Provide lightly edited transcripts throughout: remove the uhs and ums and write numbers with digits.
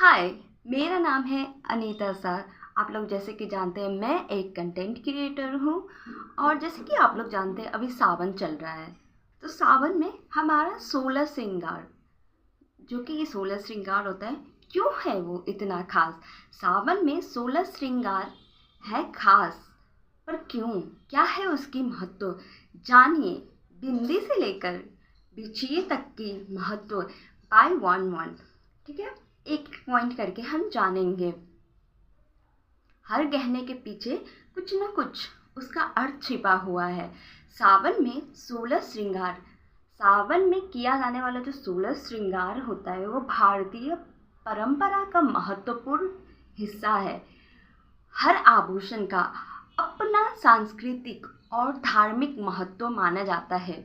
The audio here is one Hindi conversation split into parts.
हाय, मेरा नाम है अनीता सर। आप लोग जैसे कि जानते हैं मैं एक कंटेंट क्रिएटर हूँ। और जैसे कि आप लोग जानते हैं अभी सावन चल रहा है। तो सावन में हमारा 16 श्रृंगार, जो कि ये 16 श्रृंगार होता है, क्यों है वो इतना खास? सावन में 16 श्रृंगार है खास, पर क्यों? क्या है उसकी महत्व? जानिए, बिंदी से लेकर बिछिए तक की महत्व बाय वन। ठीक है, एक पॉइंट करके हम जानेंगे। हर गहने के पीछे कुछ न कुछ उसका अर्थ छिपा हुआ है। सावन में 16 श्रृंगार, सावन में किया जाने वाला जो 16 श्रृंगार होता है वो भारतीय परंपरा का महत्वपूर्ण हिस्सा है। हर आभूषण का अपना सांस्कृतिक और धार्मिक महत्व माना जाता है,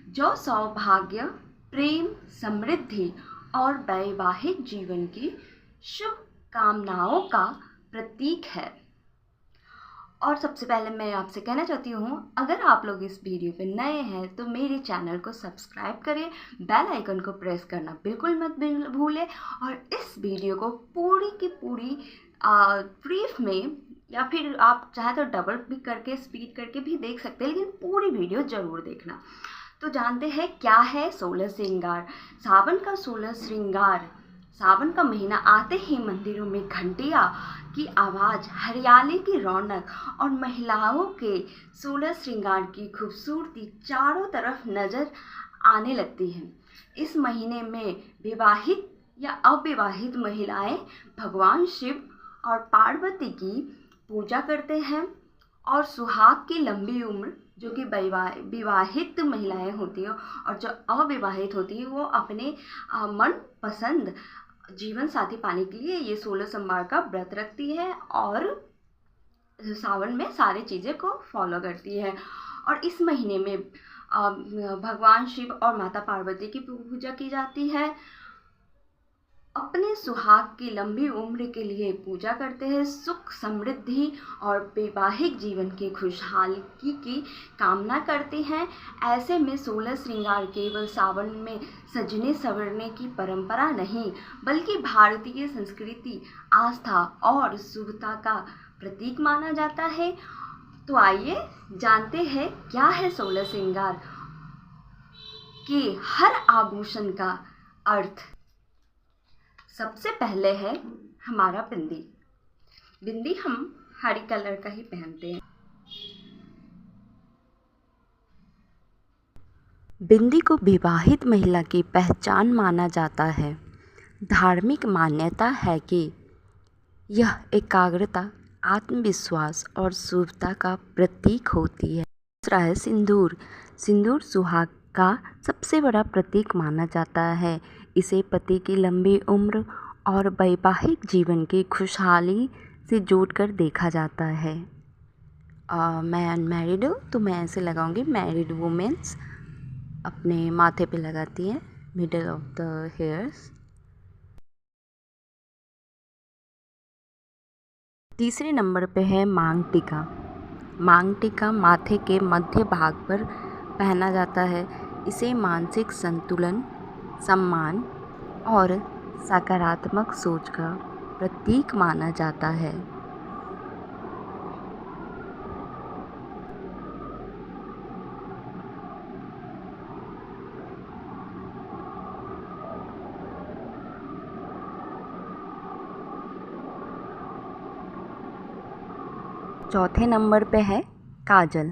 जो सौभाग्य, प्रेम, समृद्धि और वैवाहिक जीवन की शुभ कामनाओं का प्रतीक है। और सबसे पहले मैं आपसे कहना चाहती हूँ, अगर आप लोग इस वीडियो पे नए हैं तो मेरे चैनल को सब्सक्राइब करें, बेल आइकन को प्रेस करना बिल्कुल मत भूलें। और इस वीडियो को पूरी की पूरी ब्रीफ में, या फिर आप चाहे तो डबल भी करके स्पीड करके भी देख सकते हैं, लेकिन पूरी वीडियो ज़रूर देखना। तो जानते हैं क्या है 16 श्रृंगार। सावन का 16 श्रृंगार, सावन का महीना आते ही मंदिरों में घंटियाँ की आवाज़, हरियाली की रौनक और महिलाओं के 16 श्रृंगार की खूबसूरती चारों तरफ नज़र आने लगती है। इस महीने में विवाहित या अविवाहित महिलाएं भगवान शिव और पार्वती की पूजा करते हैं, और सुहाग की लंबी उम्र, जो कि विवाहित महिलाएं होती हैं और जो अविवाहित होती है, वो अपने मन पसंद जीवन साथी पाने के लिए ये 16 सोमवार का व्रत रखती है और सावन में सारी चीज़ें को फॉलो करती है। और इस महीने में भगवान शिव और माता पार्वती की पूजा की जाती है। अपने सुहाग की लंबी उम्र के लिए पूजा करते हैं, सुख समृद्धि और वैवाहिक जीवन की खुशहाली की कामना करते हैं। ऐसे में 16 श्रृंगार केवल सावन में सजने संवरने की परंपरा नहीं, बल्कि भारतीय संस्कृति, आस्था और शुभता का प्रतीक माना जाता है। तो आइए जानते हैं क्या है 16 श्रृंगार के हर आभूषण का अर्थ। सबसे पहले है हमारा बिंदी। बिंदी हम हरी कलर का ही पहनते हैं। बिंदी को विवाहित महिला की पहचान माना जाता है। धार्मिक मान्यता है कि यह एकाग्रता, आत्मविश्वास और शुभता का प्रतीक होती है। दूसरा है सिंदूर। सिंदूर सुहाग का सबसे बड़ा प्रतीक माना जाता है। इसे पति की लंबी उम्र और वैवाहिक जीवन की खुशहाली से जोड़कर देखा जाता है। मैं अनमैरिड हूँ तो मैं ऐसे लगाऊंगी। मैरिड वुमेन्स अपने माथे पे लगाती हैं, मिडल ऑफ द हेयर्स। तीसरे नंबर पे है मांग टीका। मांग टीका माथे के मध्य भाग पर पहना जाता है। इसे मानसिक संतुलन, सम्मान और सकारात्मक सोच का प्रतीक माना जाता है। चौथे नंबर पे है काजल।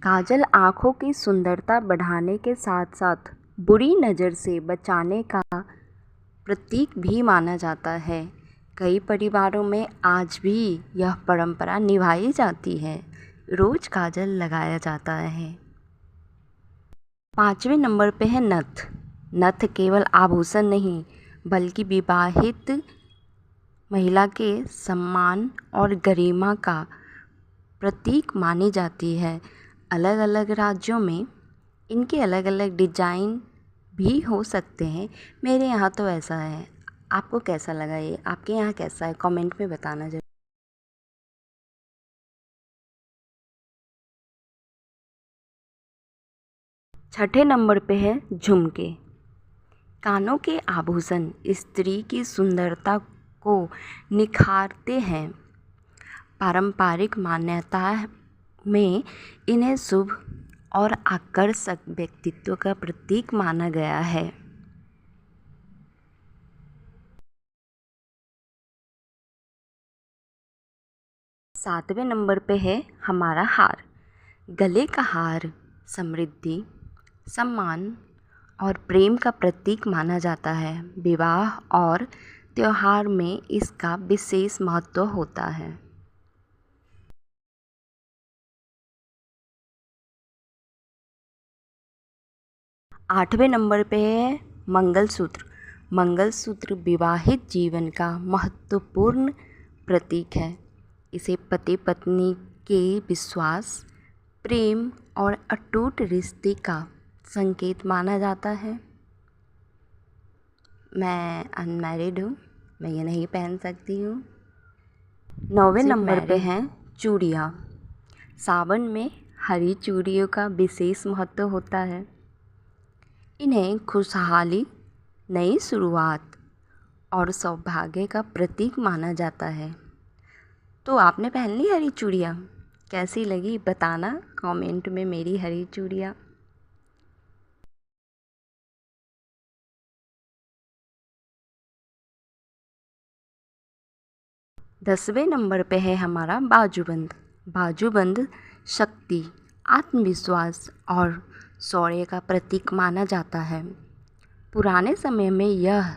काजल आँखों की सुंदरता बढ़ाने के साथ साथ बुरी नज़र से बचाने का प्रतीक भी माना जाता है। कई परिवारों में आज भी यह परंपरा निभाई जाती है। रोज काजल लगाया जाता है। पाँचवें नंबर पे है नथ। नथ केवल आभूषण नहीं, बल्कि विवाहित महिला के सम्मान और गरिमा का प्रतीक मानी जाती है। अलग अलग राज्यों में इनके अलग अलग डिजाइन भी हो सकते हैं। मेरे यहाँ तो ऐसा है। आपको कैसा लगा ये? आपके यहाँ कैसा है? कमेंट में बताना जरूर। छठे नंबर पे है झुमके। कानों के आभूषण स्त्री की सुंदरता को निखारते हैं। पारंपरिक मान्यता में इन्हें शुभ और आकर्षक व्यक्तित्व का प्रतीक माना गया है। सातवें नंबर पे है हमारा हार। गले का हार समृद्धि, सम्मान और प्रेम का प्रतीक माना जाता है। विवाह और त्योहार में इसका विशेष महत्व होता है। आठवें नंबर पे है मंगलसूत्र। मंगलसूत्र विवाहित जीवन का महत्वपूर्ण प्रतीक है। इसे पति पत्नी के विश्वास, प्रेम और अटूट रिश्ते का संकेत माना जाता है। मैं अनमैरिड हूँ, मैं ये नहीं पहन सकती हूँ। 9वें नंबर पे हैं चूड़ियाँ। सावन में हरी चूड़ियों का विशेष महत्व होता है। इन्हें खुशहाली, नई शुरुआत और सौभाग्य का प्रतीक माना जाता है। तो आपने पहन ली हरी चूड़ियाँ? कैसी लगी बताना कमेंट में मेरी हरी चूड़ियाँ। दसवें नंबर पे है हमारा बाजूबंद। बाजूबंद शक्ति, आत्मविश्वास और शौर्य का प्रतीक माना जाता है। पुराने समय में यह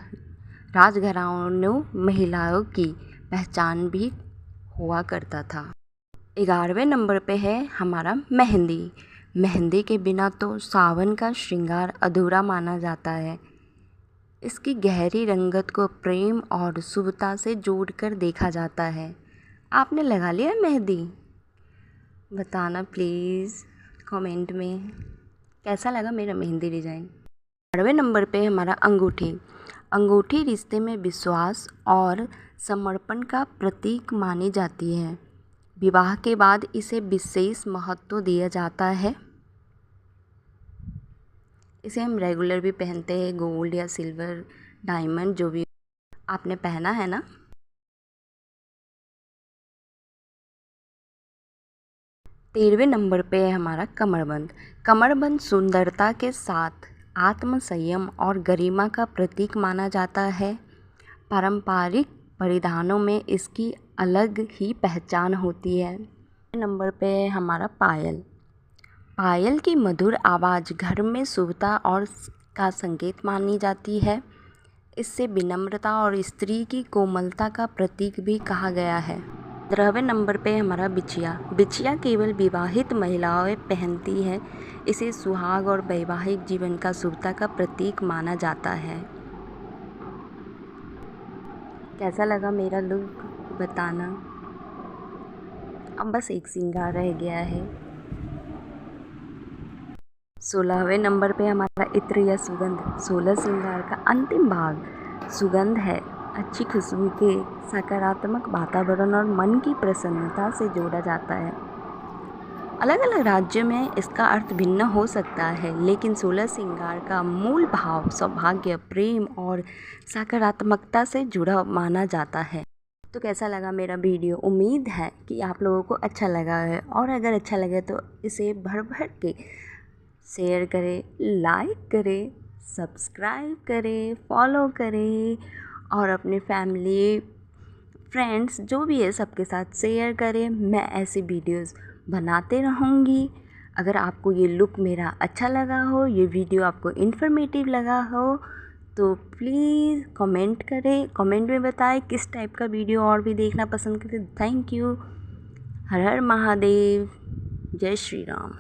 राजघरानों महिलाओं की पहचान भी हुआ करता था। 11वें नंबर पे है हमारा मेहंदी। मेहंदी के बिना तो सावन का श्रृंगार अधूरा माना जाता है। इसकी गहरी रंगत को प्रेम और शुभता से जोड़कर देखा जाता है। आपने लगा लिया मेहंदी? बताना प्लीज़ कमेंट में कैसा लगा मेरा मेहंदी डिज़ाइन। 12वें नंबर पे हमारा अंगूठी। अंगूठी रिश्ते में विश्वास और समर्पण का प्रतीक मानी जाती है। विवाह के बाद इसे विशेष महत्व दिया जाता है। इसे हम रेगुलर भी पहनते हैं, गोल्ड या सिल्वर, डायमंड जो भी। आपने पहना है ना? 13वें नंबर पे है हमारा कमरबंद। कमरबंद सुंदरता के साथ आत्मसंयम और गरिमा का प्रतीक माना जाता है। पारंपरिक परिधानों में इसकी अलग ही पहचान होती है। नंबर पे है हमारा पायल। पायल की मधुर आवाज़ घर में शुभता और का संकेत मानी जाती है। इससे विनम्रता और स्त्री की कोमलता का प्रतीक भी कहा गया है। 15वें नंबर पे हमारा बिछिया। बिछिया केवल विवाहित महिलाएं पहनती हैं। इसे सुहाग और वैवाहिक जीवन का शुभता का प्रतीक माना जाता है। कैसा लगा मेरा लुक बताना। अब बस एक श्रृंगार रह गया है। 16वें नंबर पे हमारा इत्र या सुगंध। 16 श्रृंगार का अंतिम भाग सुगंध है। अच्छी खुशबू के सकारात्मक वातावरण और मन की प्रसन्नता से जोड़ा जाता है। अलग अलग राज्यों में इसका अर्थ भिन्न हो सकता है, लेकिन 16 श्रृंगार का मूल भाव सौभाग्य, प्रेम और सकारात्मकता से जुड़ा माना जाता है। तो कैसा लगा मेरा वीडियो? उम्मीद है कि आप लोगों को अच्छा लगा है, और अगर अच्छा लगे तो इसे भर भर के शेयर करें, लाइक करें, सब्सक्राइब करें, फॉलो करें और अपने फैमिली, फ्रेंड्स जो भी है सबके साथ शेयर करें। मैं ऐसी वीडियोस बनाते रहूँगी। अगर आपको ये लुक मेरा अच्छा लगा हो, ये वीडियो आपको इन्फॉर्मेटिव लगा हो, तो प्लीज़ कमेंट करें, कमेंट में बताएं किस टाइप का वीडियो और भी देखना पसंद करते। Thank you. हर हर महादेव। जय श्री राम।